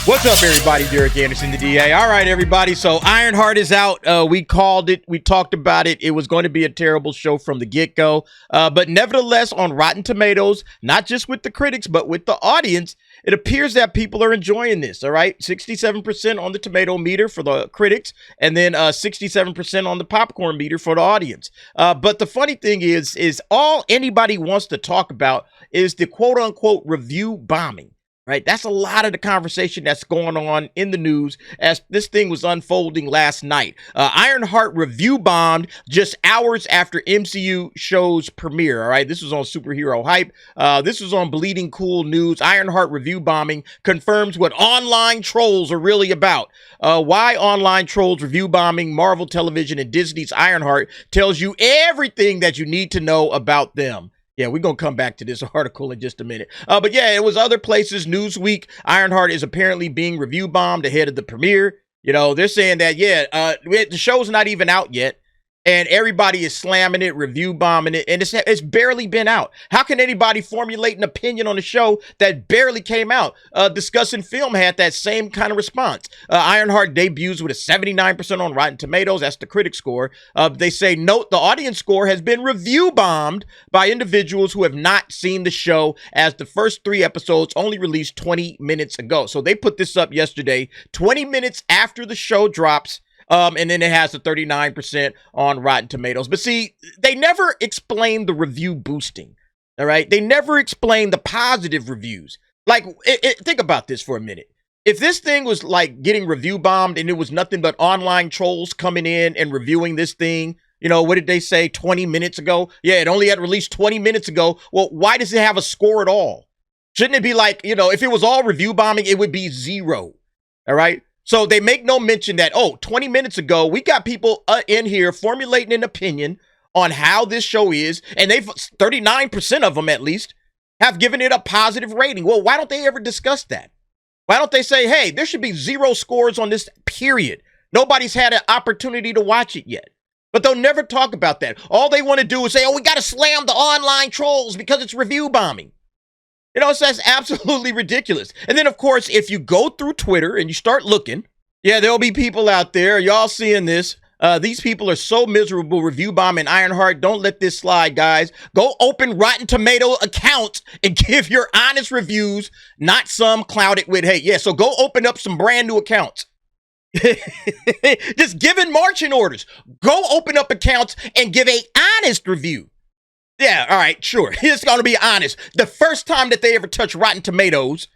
What's up, everybody? Derek Anderson, the DA. All right, everybody. So Ironheart is out. We called it. We talked about it. It was going to be a terrible show from the get-go. But nevertheless, on Rotten Tomatoes, not just with the critics, but with the audience, it appears that people are enjoying this. All right, 67% on the tomato meter for the critics, and then 67% on the popcorn meter for the audience. But the funny thing is all anybody wants to talk about is the quote-unquote review bombing. Right, that's a lot of the conversation that's going on in the news as this thing was unfolding last night. Ironheart review bombed just hours after MCU show's premiere. All right, this was on Superhero Hype. This was on Bleeding Cool News. Ironheart review bombing confirms what online trolls are really about. Why online trolls review bombing Marvel Television and Disney's Ironheart tells you everything that you need to know about them. Yeah, we're going to come back to this article in just a minute. But yeah, it was other places. Newsweek, Ironheart is apparently being review bombed ahead of the premiere. You know, they're saying that, the show's not even out yet. And everybody is slamming it, review bombing it, and it's barely been out. How can anybody formulate an opinion on a show that barely came out? Discussing Film had that same kind of response. Ironheart debuts with a 79% on Rotten Tomatoes. That's the critic score. They say, note, the audience score has been review bombed by individuals who have not seen the show, as the first 3 episodes only released 20 minutes ago. So they put this up yesterday, 20 minutes after the show drops. And then it has a 39% on Rotten Tomatoes. But see, they never explain the review boosting, all right? They never explain the positive reviews. Like, think about this for a minute. If this thing was like getting review bombed and it was nothing but online trolls coming in and reviewing this thing, you know, what did they say 20 minutes ago? Yeah, it only had released 20 minutes ago. Well, why does it have a score at all? Shouldn't it be like, you know, if it was all review bombing, it would be 0, all right? So they make no mention that, 20 minutes ago, we got people in here formulating an opinion on how this show is, and 39% of them at least have given it a positive rating. Well, why don't they ever discuss that? Why don't they say, hey, there should be 0 scores on this, period. Nobody's had an opportunity to watch it yet. But they'll never talk about that. All they want to do is say, we got to slam the online trolls because it's review bombing. You know, so that's absolutely ridiculous. And then, of course, if you go through Twitter and you start looking, there'll be people out there. Y'all seeing this. These people are so miserable, review bombing Ironheart. Don't let this slide, guys. Go open Rotten Tomato accounts and give your honest reviews, not some clouded with hate. Yeah, so go open up some brand new accounts. Just giving marching orders. Go open up accounts and give a honest review. Yeah, all right, sure. It's going to be honest. The first time that they ever touch Rotten Tomatoes,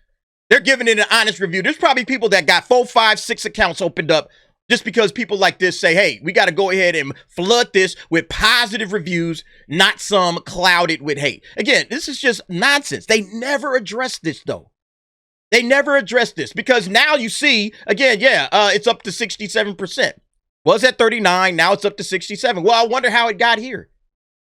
they're giving it an honest review. There's probably people that got 4, 5, 6 accounts opened up just because people like this say, hey, we got to go ahead and flood this with positive reviews, not some clouded with hate. Again, this is just nonsense. They never address this, though. They never address this because now you see, again, it's up to 67%. Was at 39, now it's up to 67. Well, I wonder how it got here.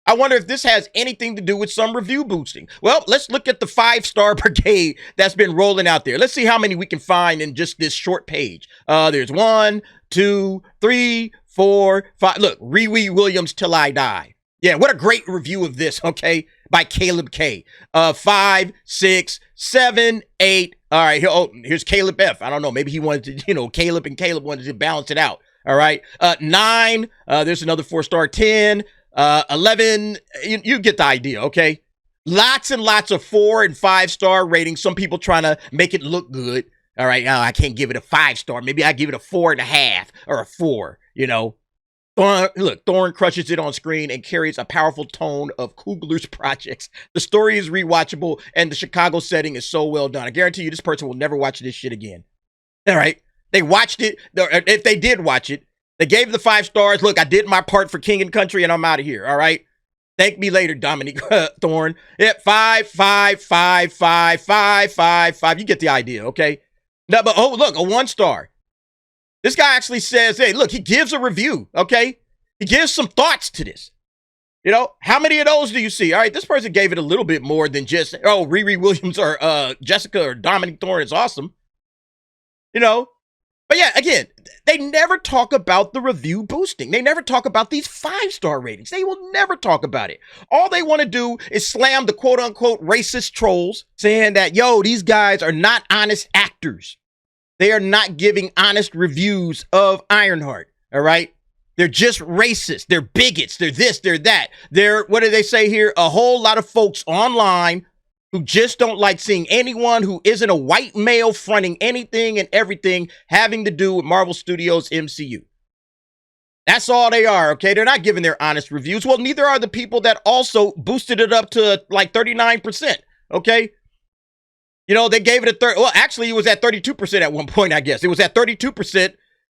I wonder if this has anything to do with some review boosting. Well, let's look at the 5-star brigade that's been rolling out there. Let's see how many we can find in just this short page. There's 1, 2, 3, 4, 5. Look, Riri Williams Till I Die. Yeah, what a great review of this, okay, by Caleb K. 5, 6, 7, 8. All right, here's Caleb F. I don't know, maybe he wanted to, Caleb wanted to balance it out. All right, 9, there's another 4-star, 10. 11, you get the idea, okay? Lots and lots of 4 and 5-star ratings. Some people trying to make it look good. All right, now I can't give it a 5-star. Maybe I give it a 4.5 or a 4, Thorne crushes it on screen and carries a powerful tone of Coogler's projects. The story is rewatchable, and the Chicago setting is so well done. I guarantee you this person will never watch this shit again. All right? They watched it. If they did watch it, they gave the 5 stars. Look, I did my part for King and Country, and I'm out of here. All right. Thank me later, Dominic Thorne. Yeah, 5, 5, 5, 5, 5, 5, 5. You get the idea, okay? No, but look, a 1-star. This guy actually says, hey, look, he gives a review, okay? He gives some thoughts to this. How many of those do you see? All right, this person gave it a little bit more than just, Riri Williams or Jessica or Dominic Thorne is awesome. But yeah, again, they never talk about the review boosting. They never talk about these 5-star ratings. They will never talk about it. All they want to do is slam the quote-unquote racist trolls saying that, these guys are not honest actors. They are not giving honest reviews of Ironheart. All right. They're just racist. They're bigots. They're this, they're that. They're, what do they say here? A whole lot of folks online who just don't like seeing anyone who isn't a white male fronting anything and everything having to do with Marvel Studios MCU. That's all they are, okay? They're not giving their honest reviews. Well, neither are the people that also boosted it up to like 39%, okay? You know, they gave it a well, actually, it was at 32% at one point, I guess. It was at 32%.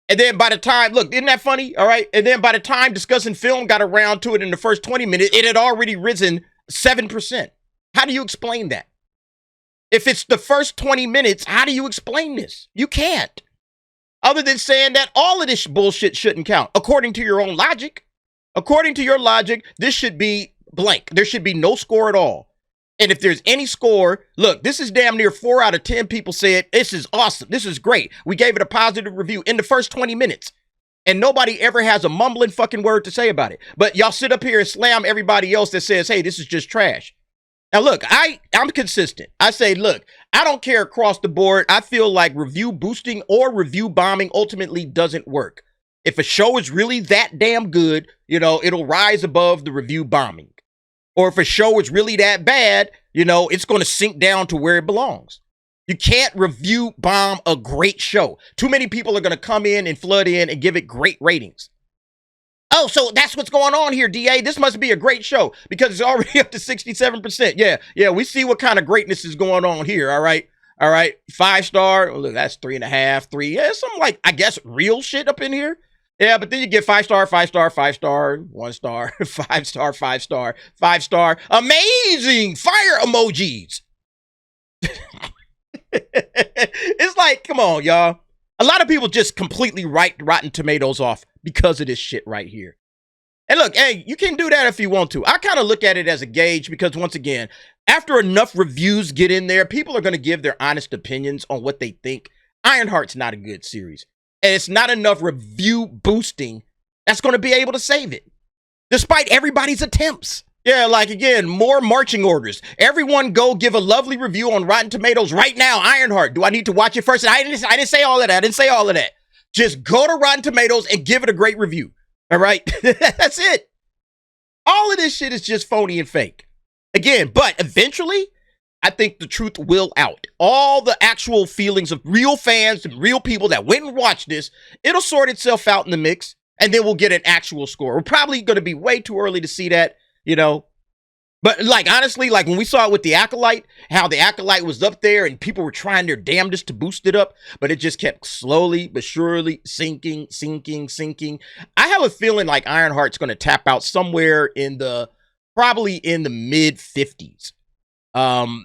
And then by the time, look, isn't that funny? All right. And then by the time Discussing Film got around to it in the first 20 minutes, it had already risen 7%. How do you explain that? If it's the first 20 minutes, how do you explain this? You can't. Other than saying that all of this bullshit shouldn't count. According to your own logic, according to your logic, this should be blank. There should be no score at all. And if there's any score, look, this is damn near 4 out of 10 people said, this is awesome. This is great. We gave it a positive review in the first 20 minutes. And nobody ever has a mumbling fucking word to say about it. But y'all sit up here and slam everybody else that says, hey, this is just trash. Now, look, I'm consistent. I say, look, I don't care across the board. I feel like review boosting or review bombing ultimately doesn't work. If a show is really that damn good, you know, it'll rise above the review bombing. Or if a show is really that bad, you know, it's going to sink down to where it belongs. You can't review bomb a great show. Too many people are going to come in and flood in and give it great ratings. Oh, so that's what's going on here, DA. This must be a great show because it's already up to 67%. Yeah, we see what kind of greatness is going on here, all right? All right, 5-star. Oh, look, that's 3.5, 3. Yeah, some like, I guess, real shit up in here. Yeah, but then you get 5-star, 5-star, 5-star, 1-star, 5-star, 5-star, 5-star. Amazing fire emojis. It's like, come on, y'all. A lot of people just completely write Rotten Tomatoes off because of this shit right here. And look, hey, you can do that if you want to. I kind of look at it as a gauge because, once again, after enough reviews get in there, people are going to give their honest opinions on what they think. Ironheart's not a good series. And it's not enough review boosting that's going to be able to save it, despite everybody's attempts. Yeah, like, again, more marching orders. Everyone go give a lovely review on Rotten Tomatoes right now. Ironheart. Do I need to watch it first? I didn't say all of that. I didn't say all of that. Just go to Rotten Tomatoes and give it a great review. All right? That's it. All of this shit is just phony and fake. Again, but eventually, I think the truth will out. All the actual feelings of real fans and real people that went and watched this, it'll sort itself out in the mix, and then we'll get an actual score. We're probably going to be way too early to see that, you know. But, like, honestly, like when we saw it with the Acolyte, how the Acolyte was up there and people were trying their damnedest to boost it up, but it just kept slowly but surely sinking. I have a feeling like Ironheart's going to tap out somewhere in the, probably in the mid 50s.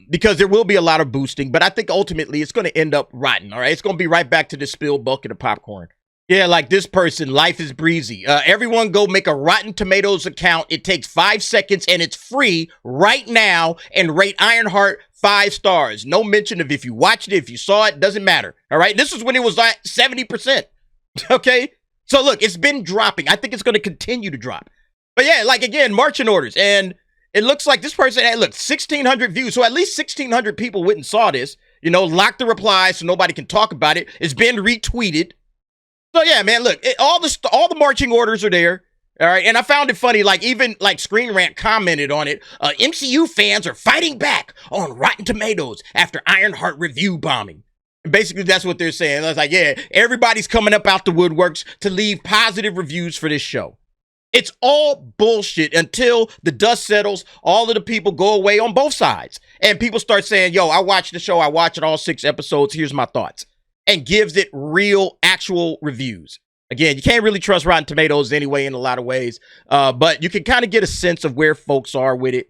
Because there will be a lot of boosting, but I think ultimately it's going to end up rotten. All right. It's going to be right back to the spilled bucket of popcorn. Yeah, like this person, Life is Breezy. Everyone go make a Rotten Tomatoes account. It takes 5 seconds and it's free right now, and rate Ironheart 5 stars. No mention of if you watched it, if you saw it, doesn't matter. All right. This is when it was like 70%. Okay. So look, it's been dropping. I think it's going to continue to drop. But yeah, like again, marching orders. And it looks like this person had, look, 1,600 views. So at least 1,600 people went and saw this. You know, lock the replies so nobody can talk about it. It's been retweeted. So yeah, man, look, all the marching orders are there. All right. And I found it funny, like even like Screen Rant commented on it. MCU fans are fighting back on Rotten Tomatoes after Ironheart review bombing. And basically, that's what they're saying. I was like, yeah, everybody's coming up out the woodworks to leave positive reviews for this show. It's all bullshit until the dust settles. All of the people go away on both sides. And people start saying, yo, I watched the show. I watched it all 6 episodes. Here's my thoughts. And gives it real, actual reviews. Again, you can't really trust Rotten Tomatoes anyway in a lot of ways. But you can kind of get a sense of where folks are with it.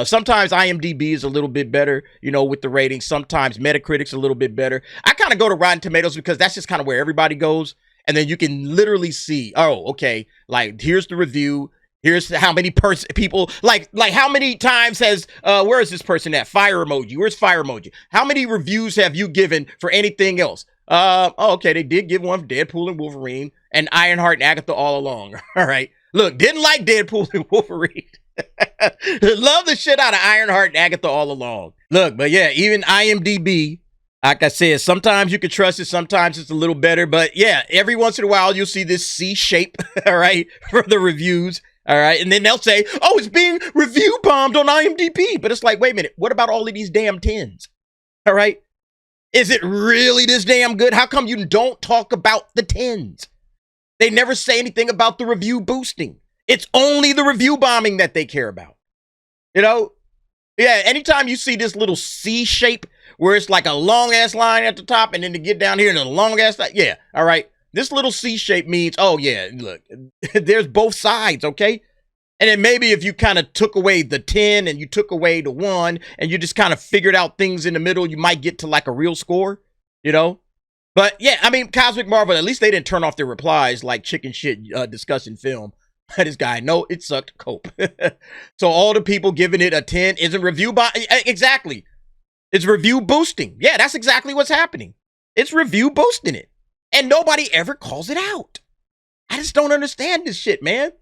Sometimes IMDb is a little bit better, you know, with the ratings. Sometimes Metacritic's a little bit better. I kind of go to Rotten Tomatoes because that's just kind of where everybody goes. And then you can literally see, oh, okay, like here's the review. Here's how many people, like how many times has, where is this person at? Fire emoji. Where's fire emoji? How many reviews have you given for anything else? Okay, they did give one for Deadpool and Wolverine and Ironheart and Agatha all along. All right. Look, didn't like Deadpool and Wolverine. Love the shit out of Ironheart and Agatha all along. Look, but yeah, even IMDb Like I said, sometimes you can trust it, sometimes it's a little better. But yeah, every once in a while, you'll see this C shape, all right, for the reviews. All right. And then they'll say, oh, it's being review bombed on IMDb. But it's like, wait a minute, what about all of these damn 10s? All right. Is it really this damn good? How come you don't talk about the 10s? They never say anything about the review boosting. It's only the review bombing that they care about. You know? Yeah, anytime you see this little C shape where it's like a long ass line at the top and then to get down here and a long ass line, yeah, all right. This little C shape means, oh yeah, look, there's both sides, okay? And then maybe if you kind of took away the 10 and you took away the 1 and you just kind of figured out things in the middle, you might get to like a real score, you know? But yeah, I mean, Cosmic Marvel, at least they didn't turn off their replies like chicken shit discussing film. This guy, no, it sucked, cope. So all the people giving it a 10 isn't review exactly. It's review boosting. Yeah, that's exactly what's happening. It's review boosting it. And nobody ever calls it out. I just don't understand this shit, man.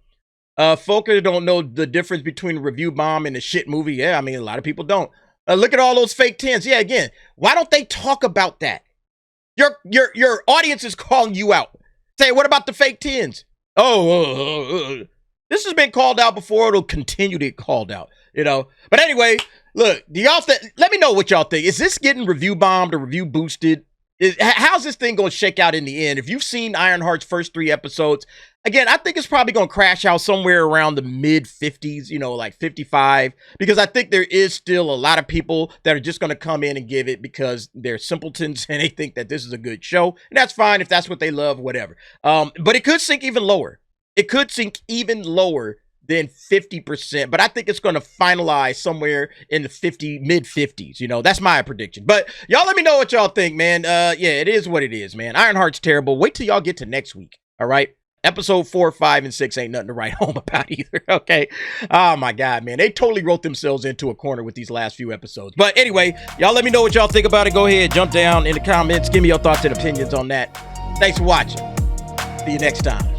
Folk don't know the difference between a review bomb and a shit movie. Yeah, I mean, a lot of people don't. Look at all those fake 10s. Yeah, again, why don't they talk about that? Your audience is calling you out. Say, what about the fake 10s? This has been called out before. It'll continue to get called out, you know. But anyway, look, do y'all let me know what y'all think. Is this getting review bombed or review boosted? How's this thing going to shake out in the end? If you've seen Ironheart's first 3 episodes, again, I think it's probably going to crash out somewhere around the mid 50s, you know, like 55, because I think there is still a lot of people that are just going to come in and give it because they're simpletons and they think that this is a good show. And that's fine if that's what they love, whatever. But it could sink even lower. It could sink even lower than 50%, but I think it's going to finalize somewhere in the mid 50s. You know, that's my prediction. But y'all let me know what y'all think, man. Yeah, it is what it is, man. Ironheart's terrible. Wait till y'all get to next week. All right. Episode 4, 5, and 6 ain't nothing to write home about either. Okay. Oh my God, man. They totally wrote themselves into a corner with these last few episodes. But anyway, y'all let me know what y'all think about it. Go ahead, jump down in the comments. Give me your thoughts and opinions on that. Thanks for watching. See you next time.